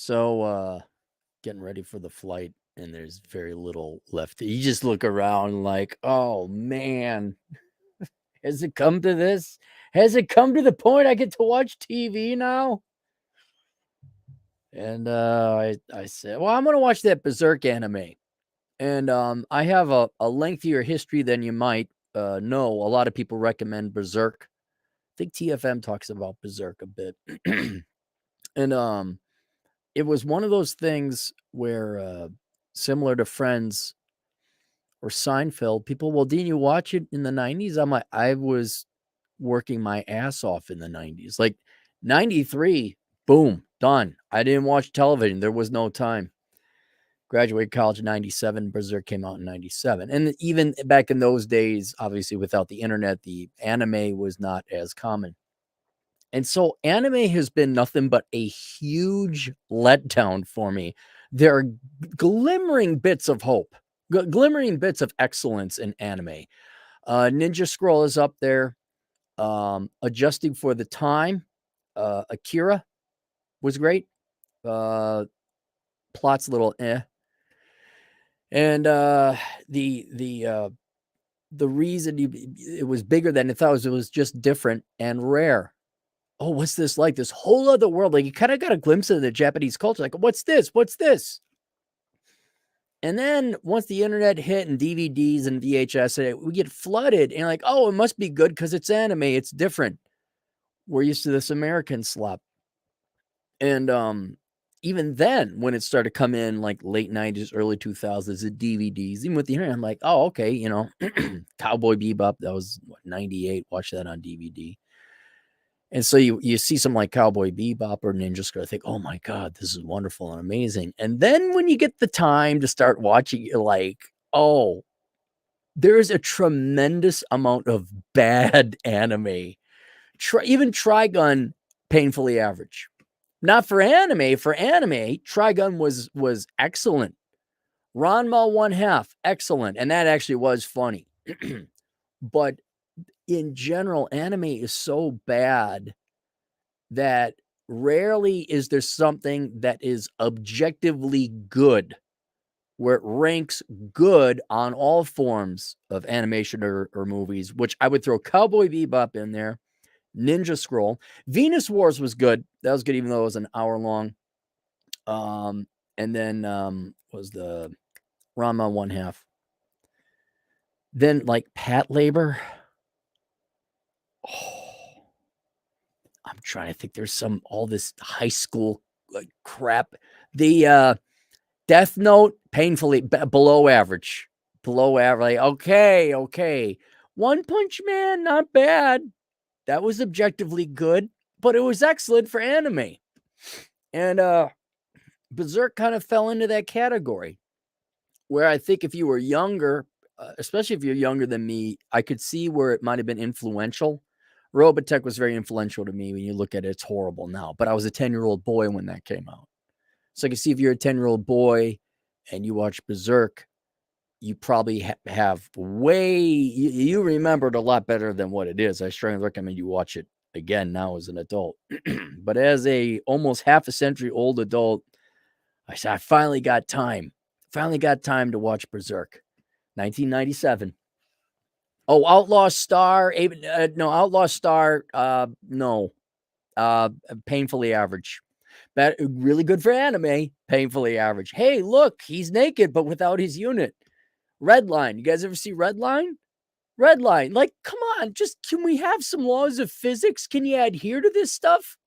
So, getting ready for the flight, and there's very little left. You just look around like, oh man, has it come to this? Has it come to the point I get to watch TV now? And I said, well, I'm gonna watch that Berserk anime. And I have a lengthier history than you might know. A lot of people recommend Berserk. I think TFM talks about Berserk a bit. And it was one of those things where similar to Friends or Seinfeld, people, well, didn't you watch it in the 90s? I'm like, I was working my ass off in the 90s. Like 93, boom, done. I didn't watch television. There was no time. Graduated college in 97. Berserk came out in 97. And even back in those days, obviously without the internet, the anime was not as common. And so anime has been nothing but a huge letdown for me. There are glimmering bits of hope, glimmering bits of excellence in anime. Ninja Scroll is up there. Adjusting for the time. Akira was great. Plot's a little eh. And the reason it was bigger than I thought it was just different and rare. Oh, what's this like? This whole other world. Like you kind of got a glimpse of the Japanese culture. Like, what's this? What's this? And then once the internet hit and DVDs and VHS, we get flooded and like, oh, it must be good because it's anime. It's different. We're used to this American slop. And even then, when it started to come in like late 90s, early 2000s, the DVDs, even with the internet, I'm like, oh, okay, Cowboy Bebop, that was 98. Watch that on DVD. And so you see something like Cowboy Bebop or Ninja Scroll, I think, oh my God, this is wonderful and amazing. And then when you get the time to start watching, you're like, oh, there's a tremendous amount of bad anime. Even Trigun, painfully average. Not for anime. For anime, Trigun was excellent. Ranma 1/2, excellent. And that actually was funny. But in general, anime is so bad that rarely is there something that is objectively good, where it ranks good on all forms of animation or movies, which I would throw Cowboy Bebop in there, Ninja Scroll. Venus Wars was good. That was good, even though it was an hour long. And then was the Ranma 1/2. Then like Pat Labor. Oh, I'm trying to think. There's all this high school crap. The Death Note, painfully below average. Below average. Okay. One Punch Man, not bad. That was objectively good, but it was excellent for anime. And Berserk kind of fell into that category, where I think if you were younger, especially if you're younger than me, I could see where it might have been influential. Robotech was very influential to me. When you look at it, it's horrible now. But I was a 10-year-old boy when that came out. So I can see if you're a 10-year-old boy and you watch Berserk, you probably have you remember it a lot better than what it is. I strongly recommend you watch it again now as an adult. But as a almost half a century old adult, I said, I finally got time. Finally got time to watch Berserk. 1997. Oh, Outlaw Star. No, Outlaw Star. No. Painfully average. But really good for anime. Painfully average. Hey, look, he's naked, but without his unit. Redline. You guys ever see Redline? Redline. Like, come on. Just can we have some laws of physics? Can you adhere to this stuff?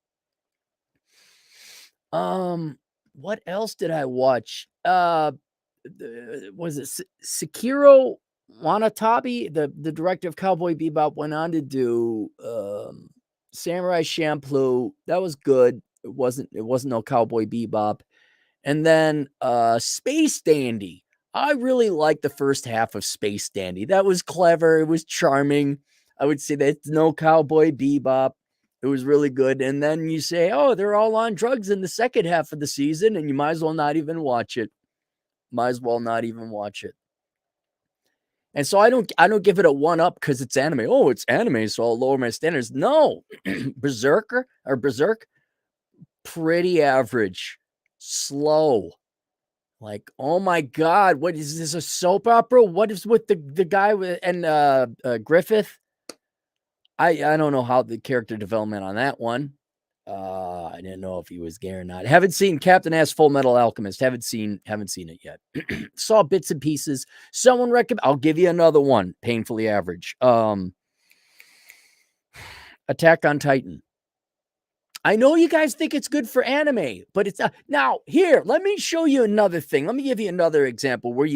What else did I watch? Was it Sekiro Wanatabe, the director of Cowboy Bebop, went on to do Samurai Champloo. That was good. It wasn't no Cowboy Bebop. And then Space Dandy. I really liked the first half of Space Dandy. That was clever. It was charming. I would say that's no Cowboy Bebop. It was really good. And then you say, oh, they're all on drugs in the second half of the season, and you might as well not even watch it. And so I don't give it a 1-up because it's anime. Oh, it's anime, so I'll lower my standards. No. Berserk, pretty average. slow. Like, oh my God, what is this, a soap opera? What is with the guy and Griffith? I don't know how the character development on that one. I didn't know if he was gay or not. Haven't seen Captain Ass Full Metal Alchemist. Haven't seen it yet. Saw bits and pieces. Someone recommend. I'll give you another one. Painfully Average. Attack on Titan. I know you guys think it's good for anime, but it's not. Now, here, let me show you another thing. Let me give you another example where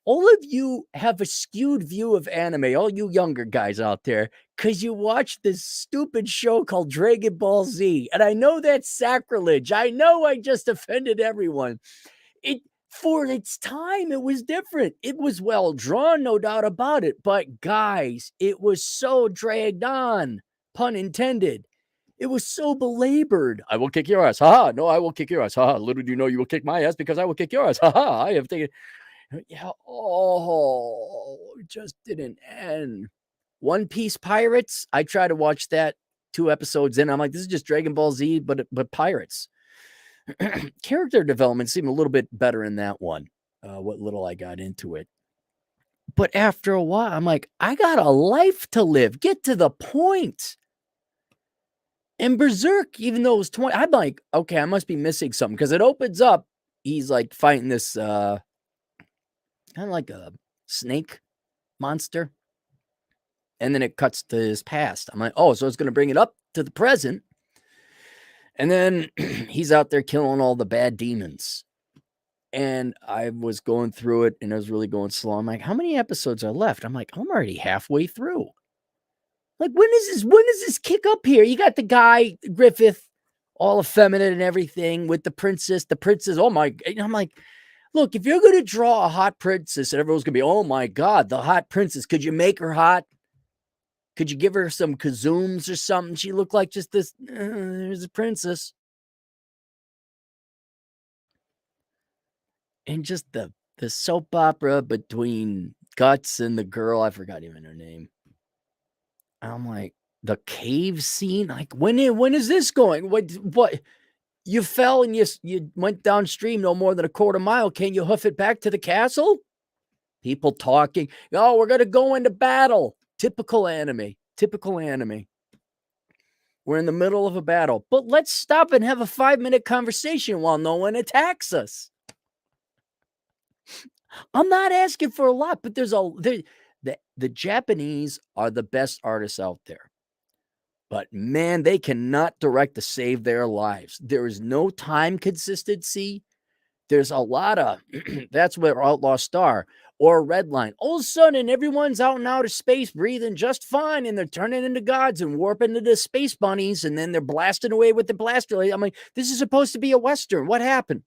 all of you have a skewed view of anime, all you younger guys out there, because you watch this stupid show called Dragon Ball Z. And I know that's sacrilege. I know I just offended everyone. For its time, it was different. It was well drawn, no doubt about it. But guys, it was so dragged on, pun intended. It was so belabored. I will kick your ass. Ha! No, I will kick your ass. Ha! Little do you know you will kick my ass because I will kick your ass. Ha! I have taken. Yeah. Oh, it just didn't end. One Piece Pirates. I tried to watch that 2 episodes in. I'm like, this is just Dragon Ball Z, but pirates. Character development seemed a little bit better in that one. What little I got into it. But after a while, I'm like, I got a life to live. Get to the point. And Berserk, even though it was 20, I'm like, okay, I must be missing something because it opens up. He's like fighting this kind of like a snake monster. And then it cuts to his past. I'm like, oh, so it's going to bring it up to the present. And then he's out there killing all the bad demons. And I was going through it and I was really going slow. I'm like, how many episodes are left? I'm like, I'm already halfway through. Like, when does this kick up here? You got the guy, Griffith, all effeminate and everything with the princess. Oh my, and I'm like, look, if you're going to draw a hot princess and everyone's going to be, oh my God, the hot princess, could you make her hot? Could you give her some kazooms or something? She looked like just this, there's a princess. And just the soap opera between Guts and the girl, I forgot even her name. I'm like, the cave scene, like when is this going? What? You fell and you went downstream no more than a quarter mile. Can you hoof it back to the castle? People talking. Oh, we're gonna go into battle. Typical anime. We're in the middle of a battle, but let's stop and have a 5-minute conversation while no one attacks us. I'm not asking for a lot, but the Japanese are the best artists out there. But man, they cannot direct to save their lives. There is no time consistency. There's a lot of that's where Outlaw Star or Redline. All of a sudden, everyone's out in outer space breathing just fine, and they're turning into gods and warping into space bunnies, and then they're blasting away with the blaster. I'm like, this is supposed to be a Western. What happened?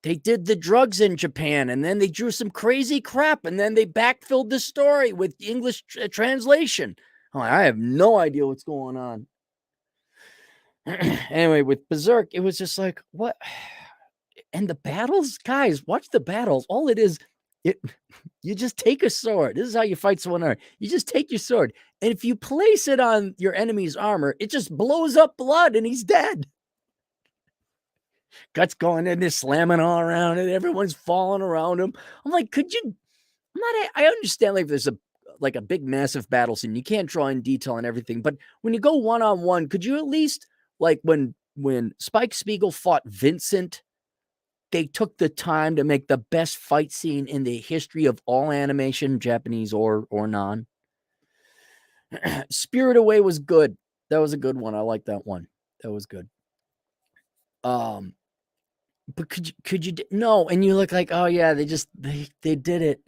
They did the drugs in Japan, and then they drew some crazy crap, and then they backfilled the story with English translation. I'm like, I have no idea what's going on. Anyway, with Berserk, it was just like, what? And the battles, guys, watch the battles. All it is, you just take a sword. This is how you fight someone. You just take your sword, and if you place it on your enemy's armor, it just blows up blood, and he's dead. Guts going in there, slamming all around it. Everyone's falling around him. I'm like, I understand like there's a big massive battle scene. You can't draw in detail and everything, but when you go one-on-one, could you at least, like when Spike Spiegel fought Vincent, they took the time to make the best fight scene in the history of all animation, Japanese or non. Spirit Away was good. That was a good one. I like that one. That was good. But could you no? And you look like, oh yeah, they did it.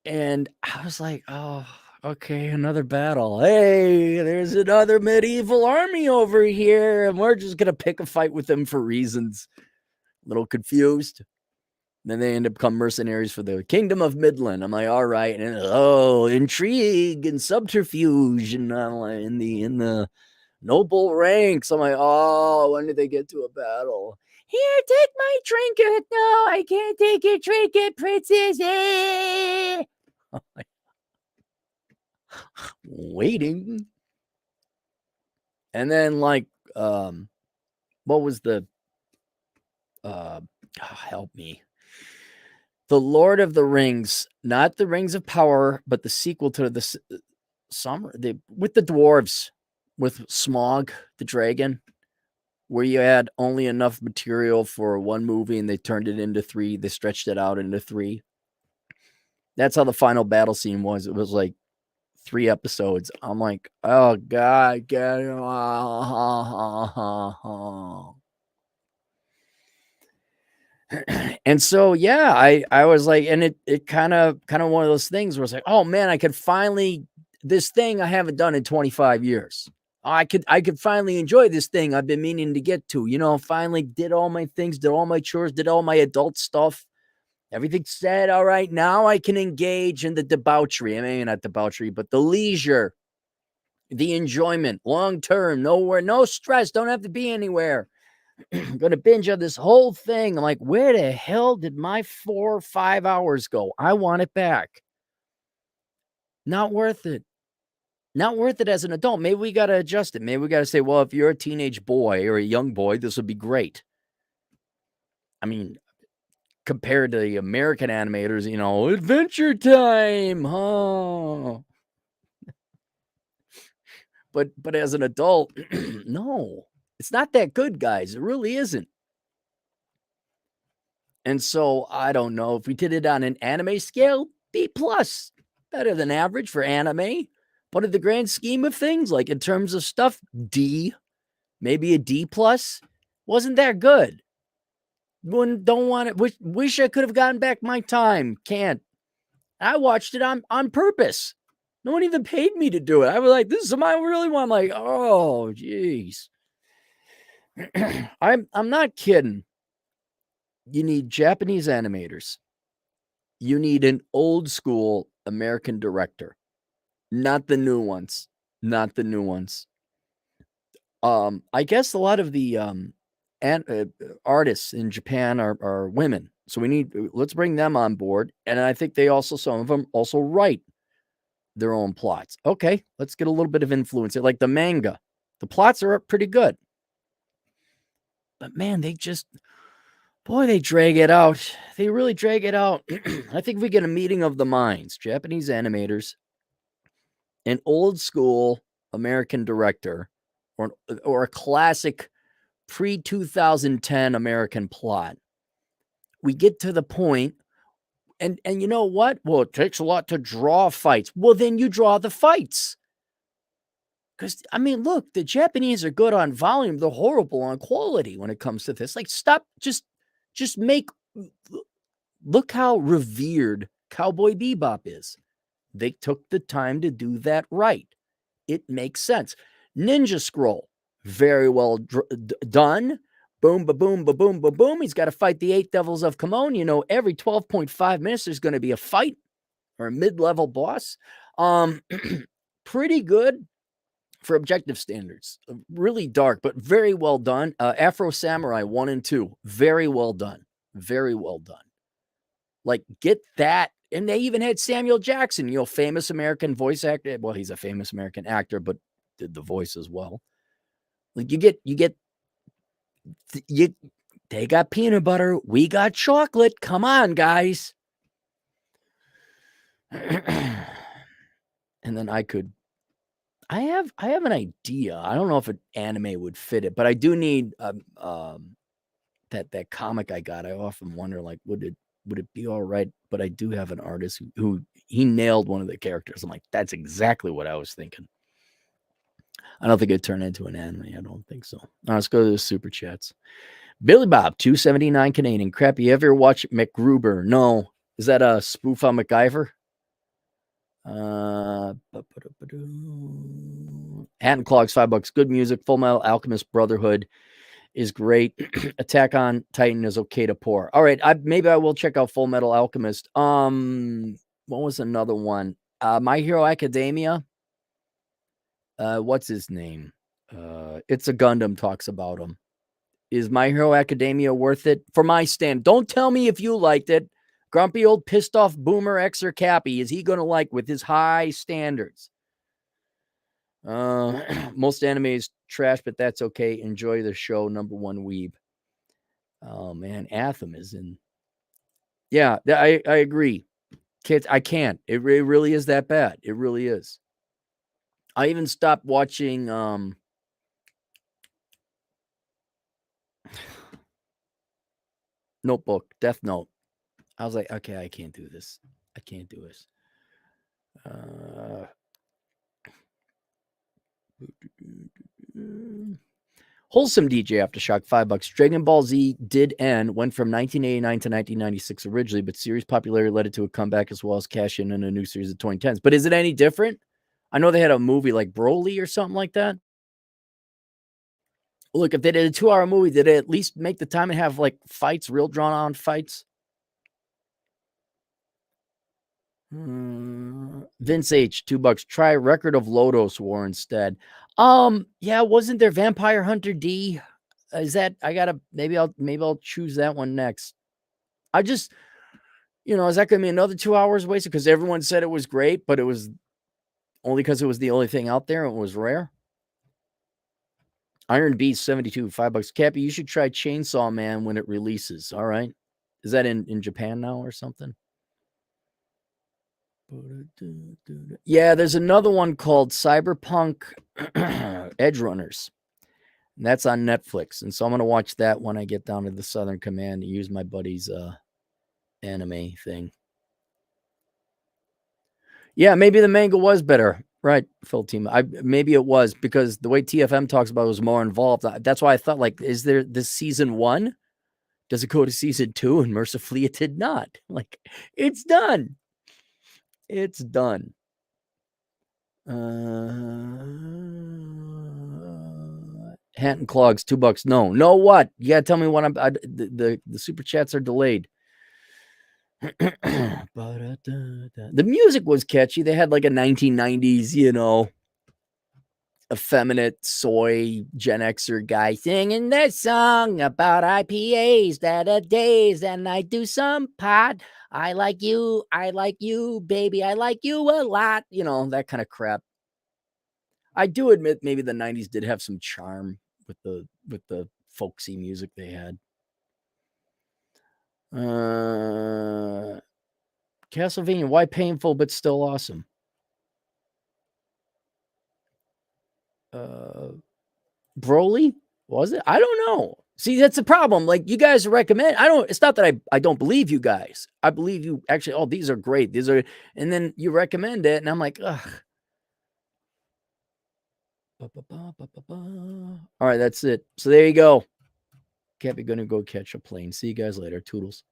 And I was like, oh, okay, another battle. Hey, there's another medieval army over here, and we're just gonna pick a fight with them for reasons. A little confused. Then they end up become mercenaries for the Kingdom of Midland. I'm like, all right, and intrigue and subterfuge, and in the noble ranks. I'm like, oh, when did they get to a battle? Here, take my trinket. No, I can't take your trinket, princess. Waiting. And then, like, what was the help me. The Lord of the Rings, not the Rings of Power, but the sequel to the with the dwarves, with Smaug the dragon, where you had only enough material for one movie and they turned it into 3. They stretched it out into 3. That's how the final battle scene was. It was like 3 episodes. I'm like, oh God, get it. And so, yeah, I was like, and it kind of one of those things where it's like, oh man, I could finally, this thing I haven't done in 25 years. I could finally enjoy this thing I've been meaning to get to, finally did all my things, did all my chores, did all my adult stuff. Everything said, all right, now I can engage in the debauchery. I mean, not debauchery, but the leisure, the enjoyment, long term, nowhere, no stress, don't have to be anywhere. I'm going to binge on this whole thing. I'm like, where the hell did my 4 or 5 hours go? I want it back. Not worth it. Not worth it as an adult. Maybe we got to adjust it. Maybe we got to say, well, if you're a teenage boy or a young boy, this would be great. I mean, compared to the American animators, Adventure Time, huh? But as an adult, no, it's not that good, guys. It really isn't. And so I don't know if we did it on an anime scale, B plus, better than average for anime. But in the grand scheme of things, like in terms of stuff, D, maybe a D plus, wasn't that good. Don't want it. Wish I could have gotten back my time. Can't. I watched it on purpose. No one even paid me to do it. I was like, this is something I really want. I'm like, oh, jeez. I'm not kidding. You need Japanese animators. You need an old school American director, not the new ones. Not the new ones. I guess a lot of the artists in Japan are women, so let's bring them on board. And I think some of them also write their own plots. Okay, let's get a little bit of influence. Like the manga, the plots are pretty good, but man, they drag it out. They really drag it out. I think we get a meeting of the minds, Japanese animators, an old school American director, or a classic pre-2010 American plot. We get to the point, and you know what? Well, it takes a lot to draw fights. Well, then you draw the fights. Because, I mean, look, the Japanese are good on volume. They're horrible on quality when it comes to this. Like, stop, just look how revered Cowboy Bebop is. They took the time to do that right. It makes sense. Ninja Scroll, very well done. Boom, ba-boom, ba-boom, ba-boom. He's got to fight the 8 Devils of Kamon. Every 12.5 minutes, there's going to be a fight or a mid-level boss. Pretty good for objective standards. Really dark, but very well done. Afro Samurai 1 and 2, very well done. Very well done. Like, get that. And they even had Samuel Jackson, famous American voice actor. Well, he's a famous American actor, but did the voice as well. Like, they got peanut butter. We got chocolate. Come on, guys. And then I have an idea. I don't know if an anime would fit it, but I do need that comic I got. I often wonder, like, would it be all right? But I do have an artist who he nailed one of the characters. I'm like, that's exactly what I was thinking. I don't think it'd turn into an anime. I don't think so. Now, let's go to the super chats. Billy Bob, 279 Canadian. Crap, you ever watch MacGruber? No. Is that a spoof on MacGyver? Hat and Clogs, $5. Good music. Full Metal Alchemist Brotherhood is great. Attack on Titan is okay to pour. All right, maybe I will check out Full Metal Alchemist. What was another one? My Hero Academia. What's his name? It's a Gundam talks about him. Is My Hero Academia worth it? For my stand, don't tell me if you liked it. Grumpy old pissed off boomer X or Cappy, is he going to like with his high standards? Most anime is trash, but that's okay. Enjoy the show. Number one weeb. Oh man, Atham is in. Yeah, I agree. Kids, I can't. It really is that bad. It really is. I even stopped watching Notebook, Death Note. I was like, okay, I can't do this. I can't do this. Wholesome DJ Aftershock, $5. Dragon Ball Z did end, went from 1989 to 1996 originally, but series popularity led it to a comeback as well as cash in a new series of 2010s. But is it any different? I know they had a movie like Broly or something like that. Look, if they did a 2-hour movie, did they at least make the time and have like fights, real drawn on fights? Vince H, $2. Try Record of Lodos War instead. Yeah, wasn't there Vampire Hunter D? Is that I gotta maybe I'll choose that one next. I just, is that gonna be another 2 hours wasted? Because everyone said it was great, but it was only because it was the only thing out there and it was rare. Iron Beast 72, $5. Cappy, you should try Chainsaw Man when it releases. All right. Is that in Japan now or something? Yeah, there's another one called Cyberpunk Edge Runners. And that's on Netflix. And so I'm going to watch that when I get down to the Southern Command and use my buddy's anime thing. Yeah, maybe the manga was better. Right, Phil Team. Maybe it was because the way TFM talks about it was more involved. That's why I thought, like, is there this season 1? Does it go to season 2? And mercifully, it did not. Like, it's done. It's done. Hat and Clogs, $2. No, what? You gotta tell me what the super chats are delayed. The music was catchy. They had like a 1990s, effeminate soy Gen Xer guy singing that song about IPAs that are days, and I do some pot. I like you, baby. I like you a lot. That kind of crap. I do admit maybe the 90s did have some charm with the folksy music they had. Castlevania, why painful but still awesome? Broly? Was it? I don't know. See, that's the problem. Like, you guys recommend. It's not that I don't believe you guys. I believe you actually. Oh, these are great. These are, and then you recommend it, and I'm like, ugh. All right, that's it. So there you go. Cappy gonna go catch a plane. See you guys later. Toodles.